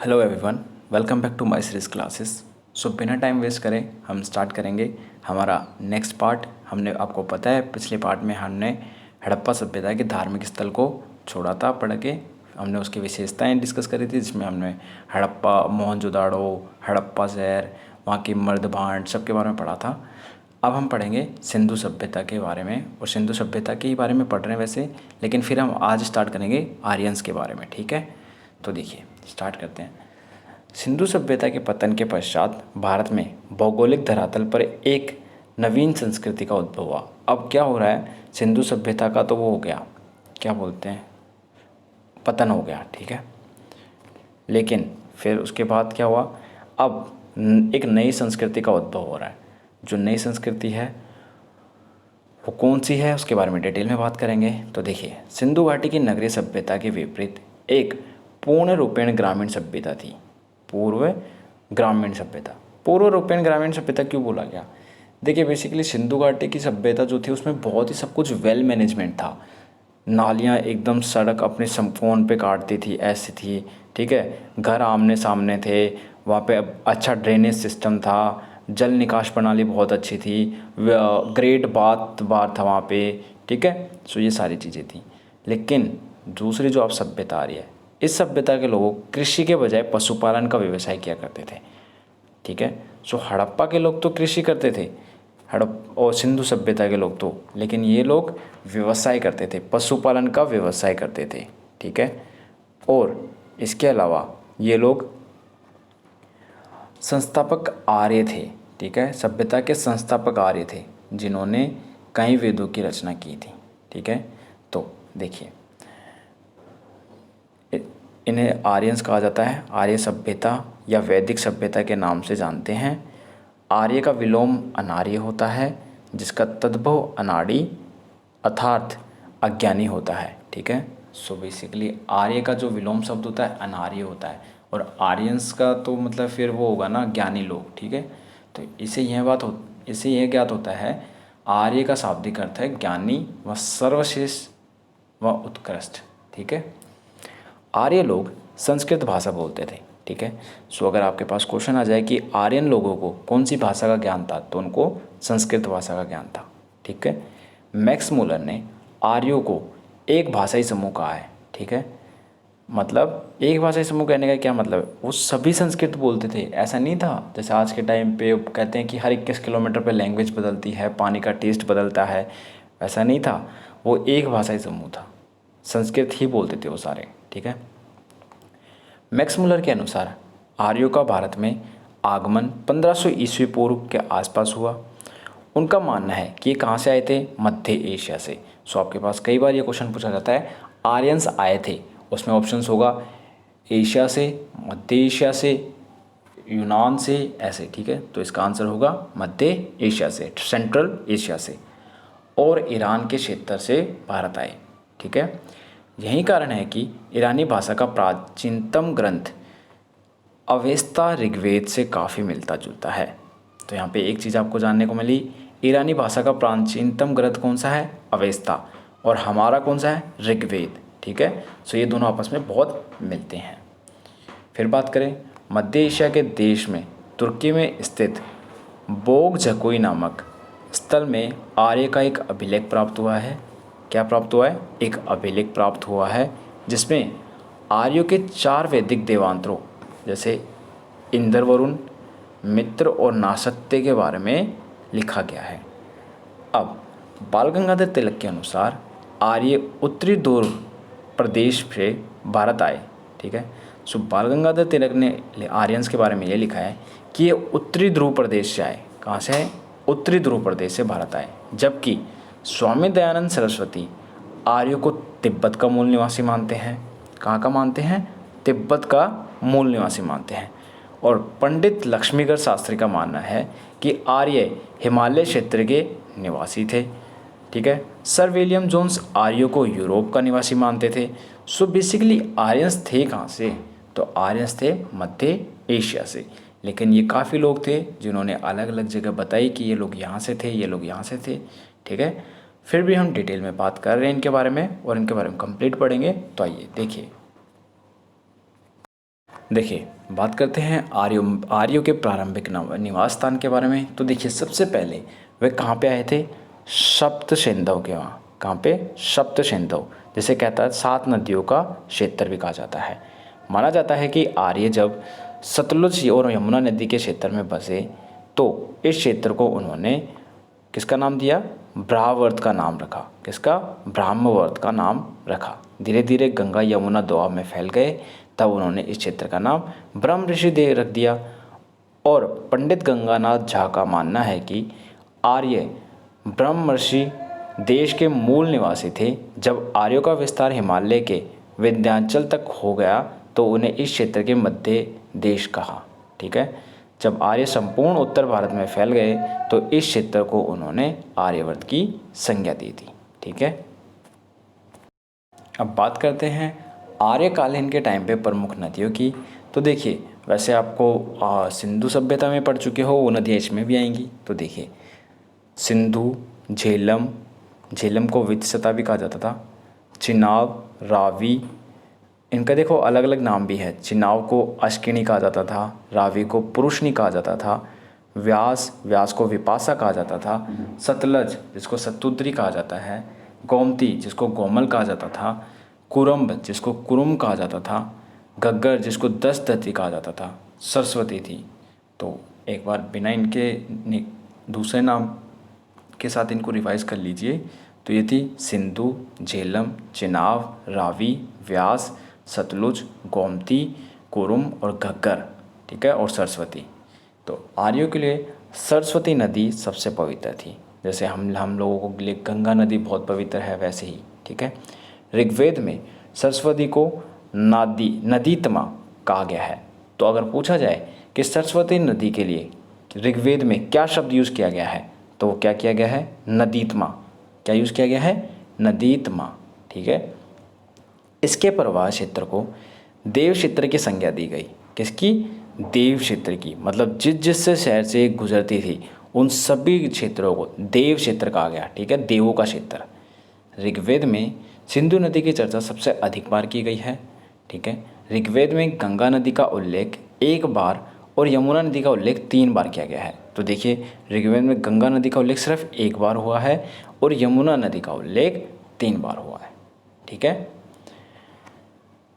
Hello everyone, welcome back to my series classes. So बिना time waste करे हम start करेंगे हमारा नेक्स्ट पार्ट। हमने आपको पता है पिछले पार्ट में हमने हड़प्पा सभ्यता के धार्मिक स्थल को छोड़ा था पढ़ के। हमने उसकी विशेषताएं डिस्कस करी थी, जिसमें हमने हड़प्पा, मोहनजोदाड़ो, हड़प्पा शहर, वहाँ की मर्द भांड सबके बारे में पढ़ा था। अब हम पढ़ेंगे सिंधु सभ्यता के बारे में, और सिंधु सभ्यता के ही बारे में पढ़ रहे हैं वैसे, लेकिन फिर हम आज स्टार्ट करेंगे आर्यंस के बारे में। ठीक है, तो देखिए स्टार्ट करते हैं। सिंधु सभ्यता के पतन के पश्चात भारत में भौगोलिक धरातल पर एक नवीन संस्कृति का उद्भव हुआ। अब क्या हो रहा है, सिंधु सभ्यता का तो वो हो गया, क्या बोलते हैं, पतन हो गया, ठीक है। लेकिन फिर उसके बाद क्या हुआ, अब एक नई संस्कृति का उद्भव हो रहा है। जो नई संस्कृति है वो कौन सी है, उसके बारे में डिटेल में बात करेंगे। तो देखिए, सिंधु घाटी की नगरीय सभ्यता के विपरीत एक पूर्ण रूपेण ग्रामीण सभ्यता थी। पूर्व ग्रामीण सभ्यता, पूर्व रूपेण ग्रामीण सभ्यता क्यों बोला गया? देखिए, बेसिकली सिंधु घाटी की सभ्यता जो थी उसमें बहुत ही सब कुछ वेल मैनेजमेंट था। नालियाँ एकदम सड़क अपने समकोण पे काटती थी, ऐसी थी, ठीक है। घर आमने सामने थे, वहाँ पे अच्छा ड्रेनेज सिस्टम था, जल निकास प्रणाली बहुत अच्छी थी, ग्रेट बार था वहाँ पे, ठीक है। सो ये सारी चीज़ें थी। लेकिन दूसरी जो अब सभ्यता आ रही है, इस सभ्यता के लोग कृषि के बजाय पशुपालन का व्यवसाय किया करते थे, ठीक है। सो हड़प्पा के लोग तो कृषि करते थे, हड़प और सिंधु सभ्यता के लोग तो, लेकिन ये लोग व्यवसाय करते थे, पशुपालन का व्यवसाय करते थे, ठीक है। और इसके अलावा ये लोग संस्थापक आर्य थे, ठीक है। सभ्यता के संस्थापक आर्य थे, जिन्होंने कई वेदों की रचना की थी, ठीक है। तो देखिए, इन्हें आर्यंस कहा जाता है। आर्य सभ्यता या वैदिक सभ्यता के नाम से जानते हैं। आर्य का विलोम अनार्य होता है, जिसका तद्भव अनाड़ी अर्थात अज्ञानी होता है, ठीक है। सो बेसिकली आर्य का जो विलोम शब्द होता है अनार्य होता है, और आर्यंस का तो मतलब फिर वो होगा ना, ज्ञानी लोग, ठीक है। तो इससे यह ज्ञात होता है, आर्य का शाब्दिक अर्थ है ज्ञानी व सर्वश्रेष्ठ व उत्कृष्ट, ठीक है। आर्य लोग संस्कृत भाषा बोलते थे, ठीक है। सो अगर आपके पास क्वेश्चन आ जाए कि आर्यन लोगों को कौन सी भाषा का ज्ञान था, तो उनको संस्कृत भाषा का ज्ञान था, ठीक है। मैक्स मुलर ने आर्यों को एक भाषाई समूह कहा है, ठीक है। मतलब एक भाषाई समूह कहने का क्या मतलब है, वो सभी संस्कृत बोलते थे। ऐसा नहीं था जैसे आज के टाइम पे कहते हैं कि हर 21 किलोमीटर पे लैंग्वेज बदलती है, पानी का टेस्ट बदलता है, वैसा नहीं था। वो एक भाषाई समूह था, संस्कृत ही बोलते थे वो सारे, ठीक है। मैक्स मुलर के अनुसार आर्यों का भारत में आगमन 1500 ईस्वी पूर्व के आसपास हुआ। उनका मानना है कि ये कहाँ से आए थे, मध्य एशिया से। सो आपके पास कई बार ये क्वेश्चन पूछा जाता है, आर्यंस आए थे, उसमें ऑप्शंस होगा एशिया से, मध्य एशिया से, यूनान से, ऐसे, ठीक है। तो इसका आंसर होगा मध्य एशिया से, सेंट्रल एशिया से, और ईरान के क्षेत्र से भारत आए, ठीक है। यही कारण है कि ईरानी भाषा का प्राचीनतम ग्रंथ अवेस्ता ऋग्वेद से काफ़ी मिलता जुलता है। तो यहाँ पे एक चीज़ आपको जानने को मिली, ईरानी भाषा का प्राचीनतम ग्रंथ कौन सा है, अवेस्ता, और हमारा कौन सा है, ऋग्वेद, ठीक है। सो ये दोनों आपस में बहुत मिलते हैं। फिर बात करें मध्य एशिया के देश में तुर्की में स्थित बोग जकोई नामक स्थल में आर्य का एक अभिलेख प्राप्त हुआ है। क्या प्राप्त हुआ है, एक अभिलेख प्राप्त हुआ है, जिसमें आर्यों के 4 वैदिक देवांतरों जैसे इंद्र, वरुण, मित्र और नासत्य के बारे में लिखा गया है। अब बाल गंगाधर तिलक के अनुसार आर्य उत्तरी ध्रुव प्रदेश से भारत आए, ठीक है। सो बाल गंगाधर तिलक ने आर्यंस के बारे में ये लिखा है कि ये उत्तरी ध्रुव प्रदेश से आए। कहाँ से आए, उत्तरी ध्रुव प्रदेश से भारत आए। जबकि स्वामी दयानंद सरस्वती आर्यों को तिब्बत का मूल निवासी मानते हैं। कहाँ का मानते हैं, तिब्बत का मूल निवासी मानते हैं। और पंडित लक्ष्मीगढ़ शास्त्री का मानना है कि आर्य हिमालय क्षेत्र के निवासी थे, ठीक है। सर विलियम जोन्स आर्यों को यूरोप का निवासी मानते थे। सो बेसिकली आर्यंस थे कहाँ से, तो आर्यंस थे मध्य एशिया से। लेकिन ये काफ़ी लोग थे जिन्होंने अलग अलग जगह बताई कि ये लोग यहाँ से थे, ये लोग यहाँ से थे, ठीक है। फिर भी हम डिटेल में बात कर रहे हैं इनके बारे में, और इनके बारे में कंप्लीट पढ़ेंगे। तो आइए देखिए, देखिए, बात करते हैं आर्यों के प्रारंभिक निवास स्थान के बारे में। तो देखिए, सबसे पहले वे कहाँ पे आए थे? सप्त सिंधु के वहाँ। कहाँ पे? सप्त सिंधु, जिसे कहता है 7 नदियों का क्षेत्र भी कहा जाता है। माना जाता है कि आर्य जब सतलुज और यमुना नदी के क्षेत्र में बसे तो इस क्षेत्र को उन्होंने किसका नाम दिया? ब्रह्मवर्त का नाम रखा। किसका? ब्रह्मवर्त का नाम रखा। धीरे धीरे गंगा यमुना दोआब में फैल गए, तब उन्होंने इस क्षेत्र का नाम ब्रह्म ऋषि दे रख दिया। और पंडित गंगानाथ झा का मानना है कि आर्य ब्रह्म ऋषि देश के मूल निवासी थे। जब आर्यों का विस्तार हिमालय के विंध्याचल तक हो गया तो उन्हें इस क्षेत्र के मध्य देश कहा। ठीक है, जब आर्य संपूर्ण उत्तर भारत में फैल गए तो इस क्षेत्र को उन्होंने आर्यवर्त की संज्ञा दी थी। ठीक है, अब बात करते हैं आर्यकालीन के टाइम पे प्रमुख नदियों की। तो देखिए, वैसे आपको सिंधु सभ्यता में पढ़ चुके हो, वो नदियाँ इसमें भी आएंगी। तो देखिए, सिंधु, झेलम, झेलम को वित्सता भी कहा जाता था, चिनाब, रावी, इनका देखो अलग अलग नाम भी है। चिनाब को अश्किनी कहा जाता था, रावी को पुरुषनी कहा जाता था, व्यास, व्यास को विपासा कहा जाता था, सतलज जिसको सतुद्री कहा जाता है, गोमती जिसको गोमल कहा जाता था, कुरम्ब जिसको कुरुम कहा जाता था, घग्गर जिसको दसदती कहा जाता था, सरस्वती थी। तो एक बार बिना इनके दूसरे नाम के साथ इनको रिवाइज कर लीजिए। तो ये थी सिंधु, झेलम, चिनाब, रावी, व्यास, सतलुज, गोमती, कुरुम और घग्गर। ठीक है, और सरस्वती। तो आर्यों के लिए सरस्वती नदी सबसे पवित्र थी। जैसे हम लोगों के लिए गंगा नदी बहुत पवित्र है, वैसे ही। ठीक है, ऋग्वेद में सरस्वती को नदीतमा कहा गया है। तो अगर पूछा जाए कि सरस्वती नदी के लिए ऋग्वेद में क्या शब्द यूज़ किया गया है, तो वो क्या किया गया है? नदीतमा। क्या यूज़ किया गया है? नदीतमा। ठीक है, इसके प्रवाह क्षेत्र को देव क्षेत्र की संज्ञा दी गई। किसकी? देव क्षेत्र की। मतलब जिस शहर से गुजरती थी उन सभी क्षेत्रों को देव क्षेत्र कहा गया। ठीक है, देवों का क्षेत्र। ऋग्वेद में सिंधु नदी की चर्चा सबसे अधिक बार की गई है। ठीक है, ऋग्वेद में गंगा नदी का उल्लेख 1 बार और यमुना नदी का उल्लेख 3 बार किया गया है। तो देखिए, ऋग्वेद में गंगा नदी का उल्लेख सिर्फ 1 बार हुआ है और यमुना नदी का उल्लेख 3 बार हुआ है। ठीक है,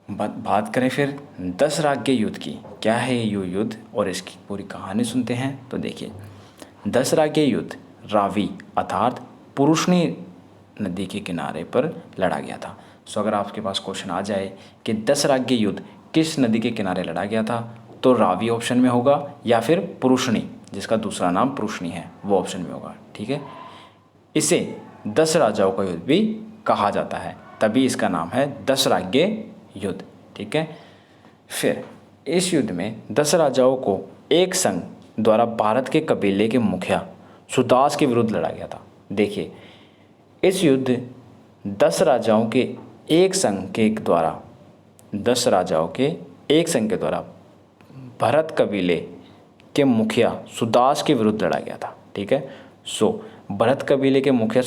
बात करें फिर 10 राज्य युद्ध की। क्या है ये युद्ध और इसकी पूरी कहानी सुनते हैं। तो देखिए, 10 राज्य युद्ध रावी अर्थात पुरुषनी नदी के किनारे पर लड़ा गया था। सो अगर आपके पास क्वेश्चन आ जाए कि 10 राज्य युद्ध किस नदी के किनारे लड़ा गया था, तो रावी ऑप्शन में होगा या फिर पुरुषनी, जिसका दूसरा नाम पुरुषनी है, वो ऑप्शन में होगा। ठीक है, इसे 10 राजाओं का युद्ध भी कहा जाता है, तभी इसका नाम है 10 राज्य युद्ध। ठीक है, फिर इस युद्ध में 10 राजाओं को एक संघ द्वारा भारत के कबीले के मुखिया सुदास के विरुद्ध लड़ा गया था। देखिए, इस युद्ध 10 राजाओं के एक संघ के द्वारा 10 राजाओं के एक संघ के द्वारा भरत कबीले के मुखिया सुदास के विरुद्ध लड़ा गया था। ठीक है, सो भरत कबीले के मुखिया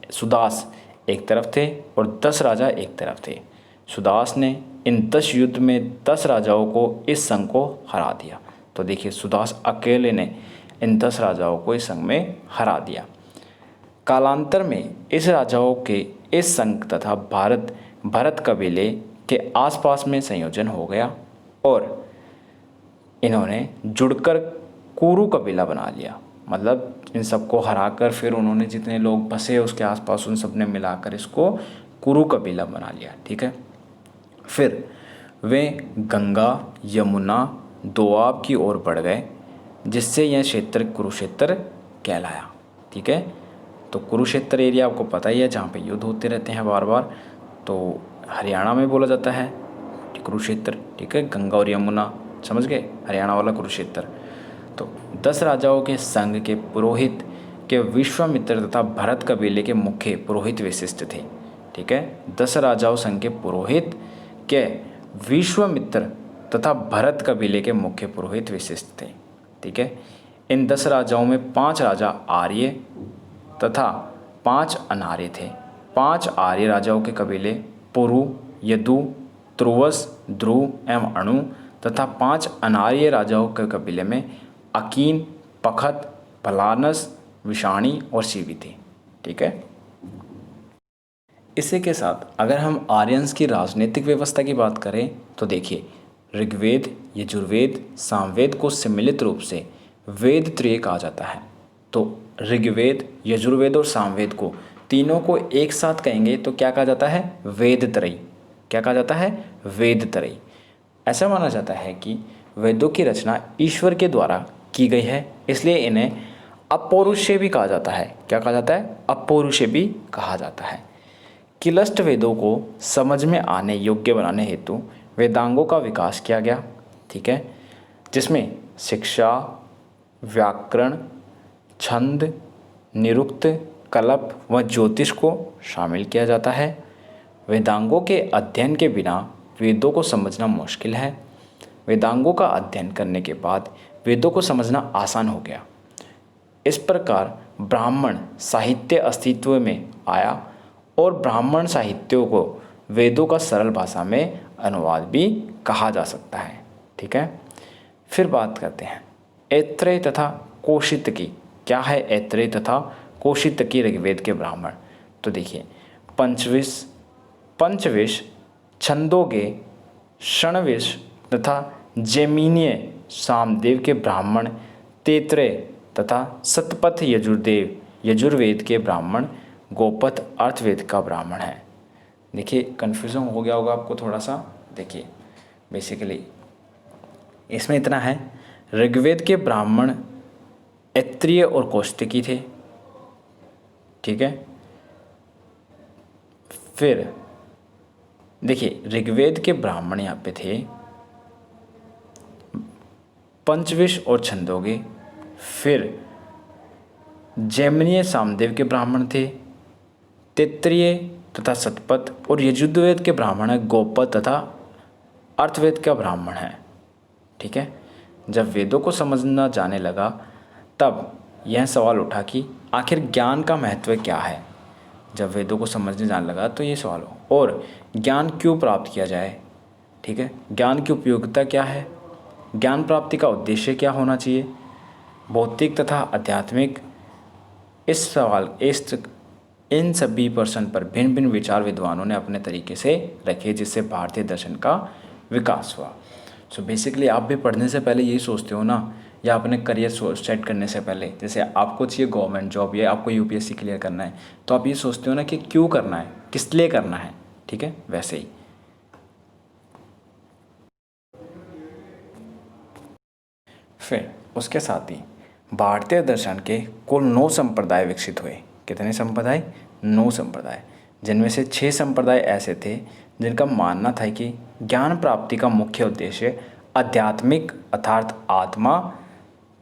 सुदास एक तरफ थे और 10 राजा एक तरफ थे। सुदास ने इन 10 युद्ध में 10 राजाओं को इस संघ को हरा दिया। तो देखिए, सुदास अकेले ने इन 10 राजाओं को इस संघ में हरा दिया। कालांतर में इस राजाओं के इस संघ तथा भरत कबीले के आसपास में संयोजन हो गया और इन्होंने जुड़कर कुरु कबीला बना लिया। मतलब इन सबको हराकर फिर उन्होंने जितने लोग बसे उसके आसपास उन सब ने मिलाकर इसको कुरु कबीला बना लिया। ठीक है, फिर वे गंगा यमुना दोआब की ओर बढ़ गए, जिससे यह क्षेत्र कुरुक्षेत्र कहलाया। ठीक है, तो कुरुक्षेत्र एरिया आपको पता ही है, जहाँ पे युद्ध होते रहते हैं बार बार। तो हरियाणा में बोला जाता है कुरुक्षेत्र। ठीक है, गंगा और यमुना समझ गए, हरियाणा वाला कुरुक्षेत्र। तो 10 राजाओं के संघ के पुरोहित के विश्वामित्र तथा भरत कबीले के मुख्य पुरोहित विशिष्ट थे। ठीक है, 10 राजाओं संघ के पुरोहित के विश्वामित्र तथा भरत कबीले के मुख्य पुरोहित विशिष्ट थे। ठीक है, इन 10 राजाओं में 5 राजा आर्य तथा 5 अनार्य थे। 5 आर्य राजाओं के कबीले पुरु, यदु, त्रुवस, ध्रुव एवं अणु तथा 5 अनार्य राजाओं के कबीले में अकीन, पखत, भलानस, विषाणी और शिवी थे। ठीक है। इसी के साथ अगर हम आर्यंस की राजनीतिक व्यवस्था की बात करें तो देखिए, ऋग्वेद, यजुर्वेद, सामवेद को सम्मिलित रूप से वेद त्रय कहा जाता है। तो ऋग्वेद, यजुर्वेद और सामवेद को तीनों को एक साथ कहेंगे तो क्या कहा जाता है? वेद त्रयी। क्या कहा जाता है? वेद त्रयी। ऐसा माना जाता है कि वेदों की रचना ईश्वर के द्वारा की गई है, इसलिए इन्हें अपौरुषेय भी कहा जाता है। क्या कहा जाता है? अपौरुषेय भी कहा जाता है। किलस्ट वेदों को समझ में आने योग्य बनाने हेतु वेदांगों का विकास किया गया। ठीक है, जिसमें शिक्षा, व्याकरण, छंद, निरुक्त, कल्प व ज्योतिष को शामिल किया जाता है। वेदांगों के अध्ययन के बिना वेदों को समझना मुश्किल है। वेदांगों का अध्ययन करने के बाद वेदों को समझना आसान हो गया। इस प्रकार ब्राह्मण साहित्य अस्तित्व में आया और ब्राह्मण साहित्यों को वेदों का सरल भाषा में अनुवाद भी कहा जा सकता है। ठीक है, फिर बात करते हैं ऐत्रेय तथा कौशितकी। क्या है ऐत्रेय तथा कौशितकी ऋग्वेद के ब्राह्मण? तो देखिए, पंचविश, छंदोगे, षणविश तथा जैमिनीय सामदेव के ब्राह्मण, तैत्रेय तथा शतपथ यजुर्वेद के ब्राह्मण, गोपथ अर्थवेद का ब्राह्मण है। देखिए, कन्फ्यूज़न हो गया होगा आपको थोड़ा सा। देखिए, बेसिकली इसमें इतना है, ऋग्वेद के ब्राह्मण ऐत्रेय और कौशिकी थे। ठीक है, फिर देखिए, ऋग्वेद के ब्राह्मण यहाँ पे थे पंचविश और छंदोगे, फिर जैमिनीय सामदेव के ब्राह्मण थे तैत्रेय तथा शतपथ, और यजुर्वेद के ब्राह्मण है गोपथ तथा अर्थवेद का ब्राह्मण है। ठीक है, जब वेदों को समझना जाने लगा तब यह सवाल उठा कि आखिर ज्ञान का महत्व क्या है। जब वेदों को समझने जाने लगा तो ये सवाल हो, और ज्ञान क्यों प्राप्त किया जाए। ठीक है, ज्ञान की उपयोगिता क्या है, ज्ञान प्राप्ति का उद्देश्य क्या होना चाहिए, भौतिक तथा आध्यात्मिक। इन सभी प्रश्न पर भिन्न भिन्न विचार विद्वानों ने अपने तरीके से रखे, जिससे भारतीय दर्शन का विकास हुआ। सो बेसिकली आप भी पढ़ने से पहले यही सोचते हो ना, या अपने करियर सेट करने से पहले, जैसे आपको चाहिए गवर्नमेंट जॉब या आपको यूपीएससी क्लियर करना है, तो आप ये सोचते हो ना कि क्यों करना है, किस लिए करना है। ठीक है, वैसे ही फिर उसके साथ ही भारतीय दर्शन के कुल 9 संप्रदाय विकसित हुए। कितने संप्रदाय? 9 संप्रदाय, जिनमें से 6 संप्रदाय ऐसे थे जिनका मानना था कि ज्ञान प्राप्ति का मुख्य उद्देश्य आध्यात्मिक अर्थात आत्मा,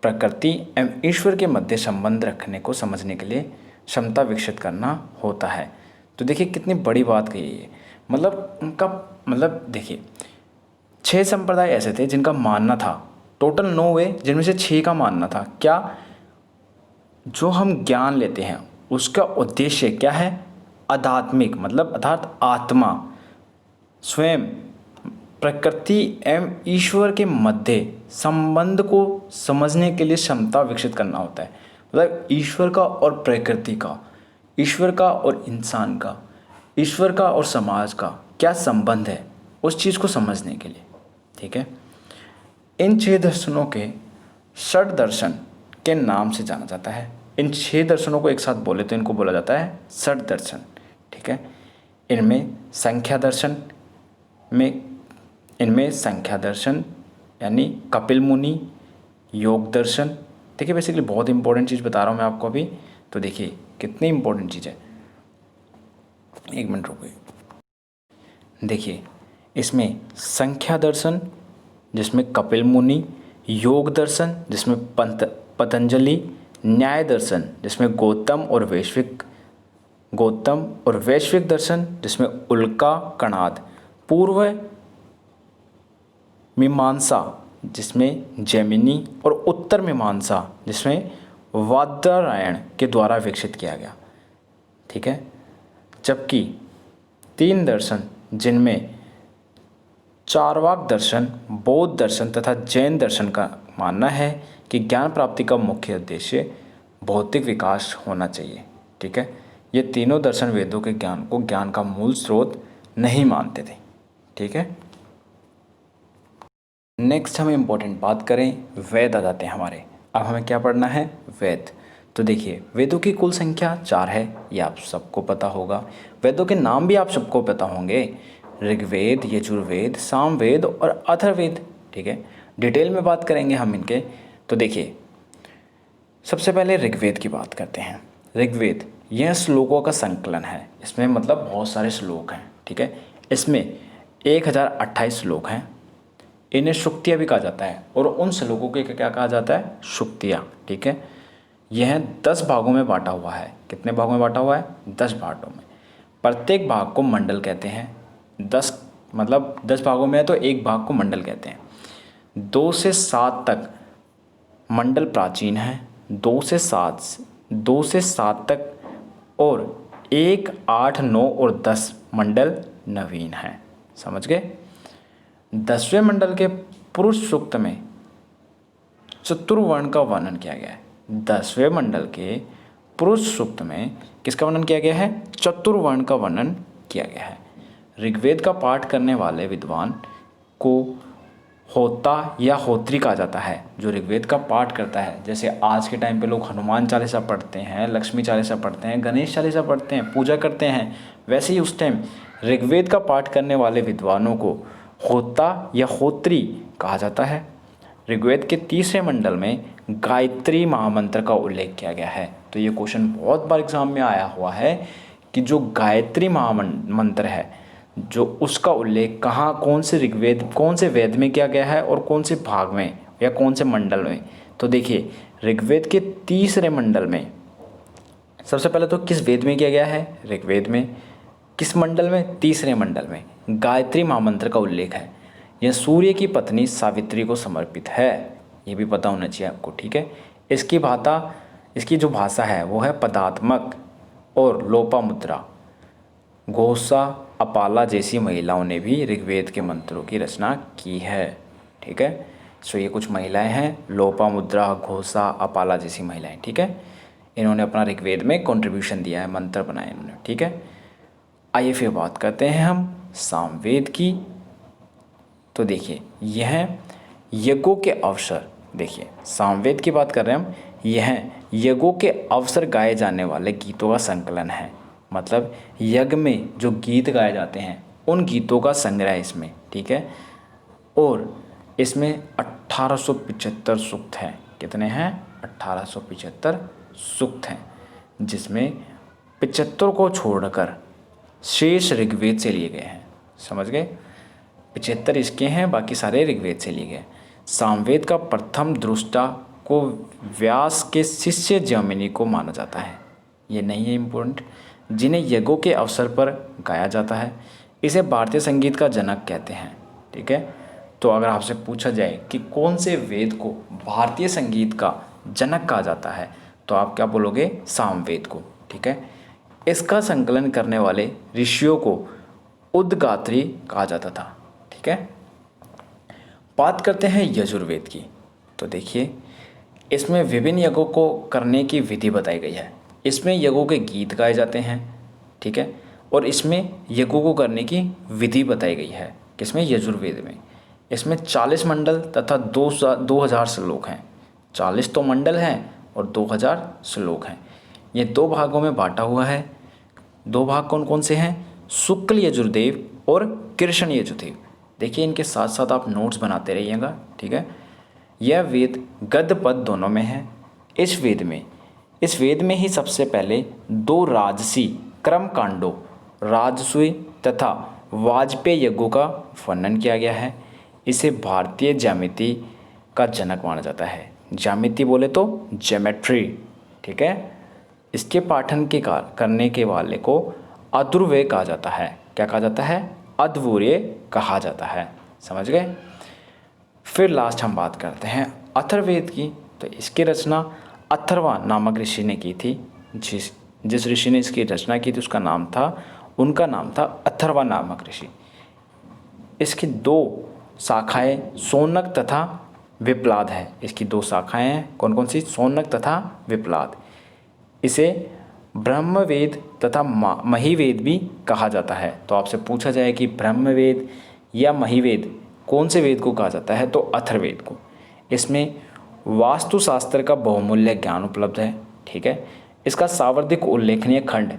प्रकृति एवं ईश्वर के मध्य संबंध रखने को समझने के लिए क्षमता विकसित करना होता है। तो देखिए, कितनी बड़ी बात कही है। मतलब उनका देखिए, 6 संप्रदाय ऐसे थे जिनका मानना था, टोटल 9 हुए जिनमें से 6 का मानना था क्या, जो हम ज्ञान लेते हैं उसका उद्देश्य क्या है, आध्यात्मिक मतलब अर्थात आत्मा, स्वयं, प्रकृति एवं ईश्वर के मध्य संबंध को समझने के लिए क्षमता विकसित करना होता है। मतलब ईश्वर का और प्रकृति का, ईश्वर का और इंसान का, ईश्वर का और समाज का क्या संबंध है, उस चीज़ को समझने के लिए। ठीक है, इन 6 दर्शनों के षड दर्शन के नाम से जाना जाता है। इन 6 दर्शनों को एक साथ बोले तो इनको बोला जाता है षड दर्शन। ठीक है, इनमें संख्या दर्शन यानी कपिल मुनि, योग दर्शन। देखिए, बेसिकली बहुत इंपॉर्टेंट चीज़ बता रहा हूँ मैं आपको अभी, तो देखिए कितनी इंपॉर्टेंट चीज़ है। एक मिनट रुकिए। देखिए, इसमें संख्या दर्शन जिसमें कपिल मुनि, योग दर्शन जिसमें पतंजलि, न्याय दर्शन जिसमें गौतम और वैश्विक दर्शन जिसमें उल्का कणाद, पूर्व मीमांसा जिसमें जैमिनी, और उत्तर मीमांसा जिसमें वादरायण के द्वारा विकसित किया गया। ठीक है, जबकि 3 दर्शन जिनमें चार्वाक दर्शन, बौद्ध दर्शन तथा जैन दर्शन का मानना है कि ज्ञान प्राप्ति का मुख्य उद्देश्य भौतिक विकास होना चाहिए। ठीक है, ये तीनों दर्शन वेदों के ज्ञान को ज्ञान का मूल स्रोत नहीं मानते थे। ठीक है, नेक्स्ट हम इम्पोर्टेंट बात करें, वेद आ जाते हैं हमारे। अब हमें क्या पढ़ना है? वेद। तो देखिए, वेदों की कुल संख्या 4 है, ये आप सबको पता होगा। वेदों के नाम भी आप सबको पता होंगे, ऋग्वेद, यजुर्वेद, सामवेद और अथर्ववेद। ठीक है, डिटेल में बात करेंगे हम इनके। तो देखिए, सबसे पहले ऋग्वेद की बात करते हैं। ऋग्वेद यह श्लोकों का संकलन है, इसमें मतलब बहुत सारे श्लोक हैं। ठीक है, इसमें 1028 श्लोक हैं। इन्हें शुक्तियाँ भी कहा जाता है, और उन श्लोकों के क्या कहा जाता है? शुक्तियाँ। ठीक है, यह 10 भागों में बांटा हुआ है। कितने भागों में बांटा हुआ है? 10 भागों में। प्रत्येक भाग को मंडल कहते हैं। 10 मतलब 10 भागों में है तो एक भाग को मंडल कहते हैं। 2 से 7 तक मंडल प्राचीन है, 2 से 7 तक, और 1, 8, 9 और 10 मंडल नवीन है। समझ गए? 10वें मंडल के पुरुष सूक्त में चतुर्वर्ण का वर्णन किया गया है। 10वें मंडल के पुरुष सूक्त में किसका वर्णन किया गया है? चतुर्वर्ण का वर्णन किया गया है। ऋग्वेद का पाठ करने वाले विद्वान को होता या होत्री कहा जाता है। जो ऋग्वेद का पाठ करता है, जैसे आज के टाइम पे लोग हनुमान चालीसा पढ़ते हैं, लक्ष्मी चालीसा पढ़ते हैं, गणेश चालीसा पढ़ते हैं, पूजा करते हैं, वैसे ही उस टाइम ऋग्वेद का पाठ करने वाले विद्वानों को होता या होत्री कहा जाता है। ऋग्वेद के 3रे मंडल में गायत्री महामंत्र का उल्लेख किया गया है। तो ये क्वेश्चन बहुत बार एग्जाम में आया हुआ है कि जो गायत्री महामंत्र है, जो उसका उल्लेख कहाँ, कौन से ऋग्वेद, कौन से वेद में किया गया है और कौन से भाग में या कौन से मंडल में। तो देखिए, ऋग्वेद के 3रे मंडल में सबसे पहले तो किस वेद में किया गया है? ऋग्वेद में। किस मंडल में? 3रे मंडल में गायत्री महामंत्र का उल्लेख है। यह सूर्य की पत्नी सावित्री को समर्पित है, ये भी पता होना चाहिए आपको। ठीक है, इसकी जो भाषा है वो है पदात्मक और लोपामुद्रा। घोषा, अपाला जैसी महिलाओं ने भी ऋग्वेद के मंत्रों की रचना की है। ठीक है, सो ये कुछ महिलाएं हैं, लोपामुद्रा, घोषा, अपाला जैसी महिलाएं। ठीक है, इन्होंने अपना ऋग्वेद में कंट्रीब्यूशन दिया है, मंत्र बनाए इन्होंने। ठीक है, आइए फिर बात करते हैं हम सामवेद की। तो देखिए, यह यज्ञों के अवसर, देखिए सामवेद की बात कर रहे हैं हम, यह यज्ञों के अवसर गाए जाने वाले गीतों का संकलन है। मतलब यज्ञ में जो गीत गाए जाते हैं उन गीतों का संग्रह है इसमें। ठीक है, और इसमें 1875 सूक्त हैं। कितने हैं? 1875 सूक्त हैं, जिसमें 75 को छोड़कर शेष ऋग्वेद से लिए गए हैं। समझ गए? 75 इसके हैं, बाकी सारे ऋग्वेद से लिए गए। सामवेद का प्रथम दृष्टा को व्यास के शिष्य जैमिनी को माना जाता है। ये नहीं है इम्पोर्टेंट, जिन्हें यज्ञों के अवसर पर गाया जाता है। इसे भारतीय संगीत का जनक कहते हैं। ठीक है, तो अगर आपसे पूछा जाए कि कौन से वेद को भारतीय संगीत का जनक कहा जाता है, तो आप क्या बोलोगे? सामवेद को। ठीक है, इसका संकलन करने वाले ऋषियों को उद्गात्री कहा जाता था। ठीक है, बात करते हैं यजुर्वेद की। तो देखिए, इसमें विभिन्न यज्ञों को करने की विधि बताई गई है। इसमें यज्ञों के गीत गाए जाते हैं। ठीक है, और इसमें यज्ञों को करने की विधि बताई गई है। किसमें? यजुर्वेद में। इसमें 40 मंडल तथा 2000 श्लोक हैं। 40 तो मंडल हैं और 2000 श्लोक हैं। ये 2 भागों में बांटा हुआ है। 2 भाग कौन कौन से हैं? शुक्ल यजुर्वेद और कृष्ण यजुर्वेद। देखिए, इनके साथ साथ आप नोट्स बनाते रहिएगा। ठीक है, यह वेद गद्य पद दोनों में है। इस वेद में ही सबसे पहले 2 राजसी क्रम कांडों, राजसूय तथा वाजपेय यज्ञों का वर्णन किया गया है। इसे भारतीय ज्यामिति का जनक माना जाता है। ज्यामिति बोले तो ज्योमेट्री। ठीक है, इसके पाठन के करने के वाले को अध्वर्य कहा जाता है। क्या कहा जाता है? अध्वर्य कहा जाता है। समझ गए? फिर लास्ट हम बात करते हैं अथर्ववेद की। तो इसकी रचना अथर्वा नामक ऋषि ने की थी। जिस ऋषि ने इसकी रचना की थी उनका नाम था अथर्वा नामक ऋषि। इसकी दो शाखाएं शौनक तथा विप्लाद है। इसकी दो शाखाएं हैं, कौन कौन सी? शौनक तथा विप्लाद। इसे ब्रह्मवेद तथा महिवेद भी कहा जाता है। तो आपसे पूछा जाए कि ब्रह्मवेद या महिवेद कौन से वेद को कहा जाता है, तो अथर्ववेद को। इसमें वास्तुशास्त्र का बहुमूल्य ज्ञान उपलब्ध है, ठीक है। इसका सर्वाधिक उल्लेखनीय खंड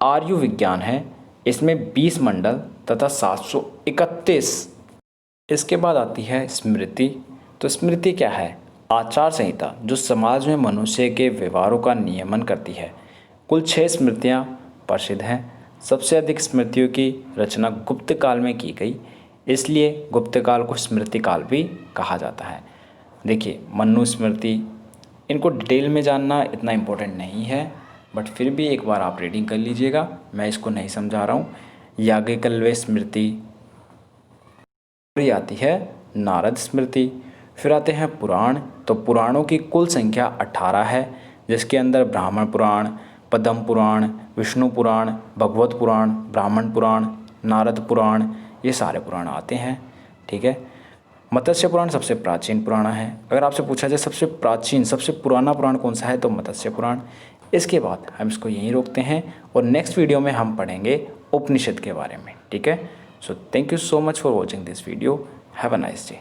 आयु विज्ञान है। इसमें 20 मंडल तथा 731। इसके बाद आती है स्मृति। तो स्मृति क्या है? आचार संहिता जो समाज में मनुष्य के व्यवहारों का नियमन करती है। कुल 6 स्मृतियाँ प्रसिद्ध हैं। सबसे अधिक स्मृतियों की रचना गुप्त काल में की गई, इसलिए गुप्त काल को स्मृति काल भी कहा जाता है। देखिए, मनुस्मृति, इनको डिटेल में जानना इतना इम्पोर्टेंट नहीं है, बट फिर भी एक बार आप रीडिंग कर लीजिएगा, मैं इसको नहीं समझा रहा हूँ। याज्ञवल्क्य स्मृति, फिर आती है नारद स्मृति, फिर आते हैं पुराण। तो पुराणों की कुल संख्या 18 है, जिसके अंदर ब्राह्मण पुराण, पद्म पुराण, विष्णु पुराण, भगवत पुराण, ब्राह्मण पुराण, नारद पुराण, ये सारे पुराण आते हैं, ठीक है। मत्स्य पुराण सबसे प्राचीन पुराण है। अगर आपसे पूछा जाए सबसे प्राचीन, सबसे पुराना पुराण कौन सा है, तो मत्स्य पुराण। इसके बाद हम इसको यहीं रोकते हैं और नेक्स्ट वीडियो में हम पढ़ेंगे उपनिषद के बारे में, ठीक है। So thank you so much for watching this video. Have a nice day.